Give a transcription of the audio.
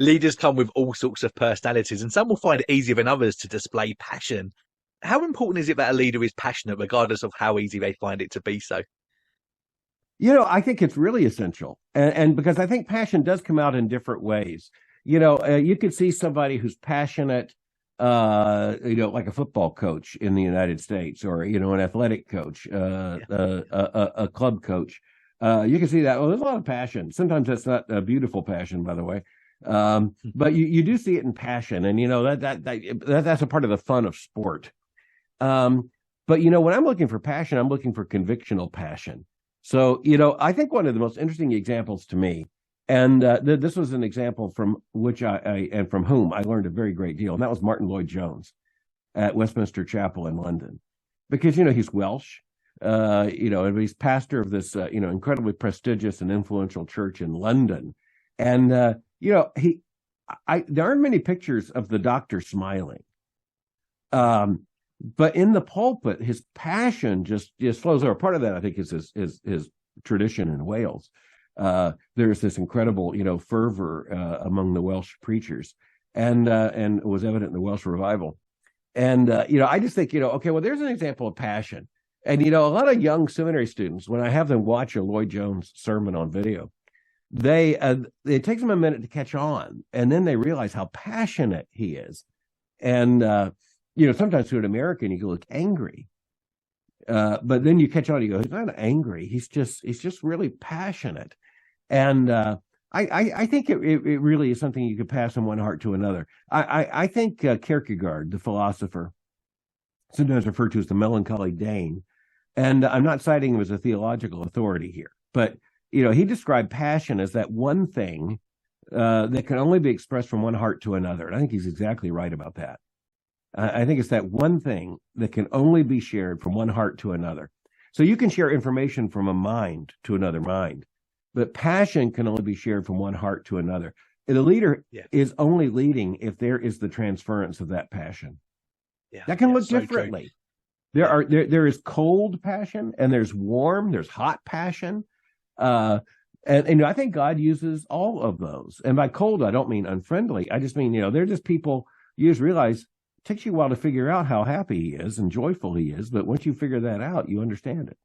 leaders come with all sorts of personalities, and some will find it easier than others to display passion. How important is it that a leader is passionate, regardless of how easy they find it to be so? I think it's really essential. And because I think passion does come out in different ways. You could see somebody who's passionate, like a football coach in the United States, or, an athletic coach, a club coach. You can see that. Well, there's a lot of passion. Sometimes that's not a beautiful passion, by the way. But you do see it in passion. And, that's a part of the fun of sport. But, when I'm looking for passion, I'm looking for convictional passion. So, I think one of the most interesting examples to me, and this was an example from which and from whom I learned a very great deal, and that was Martin Lloyd-Jones at Westminster Chapel in London. Because, he's Welsh, and he's pastor of this, incredibly prestigious and influential church in London. And, there aren't many pictures of the doctor smiling. But in the pulpit, his passion just flows over. Part of that, I think, is his tradition in Wales. There's this incredible, fervor among the Welsh preachers, and it was evident in the Welsh revival. And I just think, okay, well, there's an example of passion. And a lot of young seminary students, when I have them watch a Lloyd-Jones sermon on video, it takes them a minute to catch on, and then they realize how passionate he is. And sometimes to an American, you can look angry. But then you catch on, you go, he's not angry. He's just really passionate. And I think it really is something you could pass from one heart to another. I think Kierkegaard, the philosopher, sometimes referred to as the melancholy Dane, and I'm not citing him as a theological authority here, but he described passion as that one thing that can only be expressed from one heart to another. And I think he's exactly right about that. I think it's that one thing that can only be shared from one heart to another. So you can share information from a mind to another mind, but passion can only be shared from one heart to another. The leader is only leading if there is the transference of that passion. That can look differently. True. There is cold passion, and there's warm, there's hot passion. And I think God uses all of those. And by cold, I don't mean unfriendly. I just mean, they're just people, you just realize it takes you a while to figure out how happy he is and joyful he is. But once you figure that out, you understand it.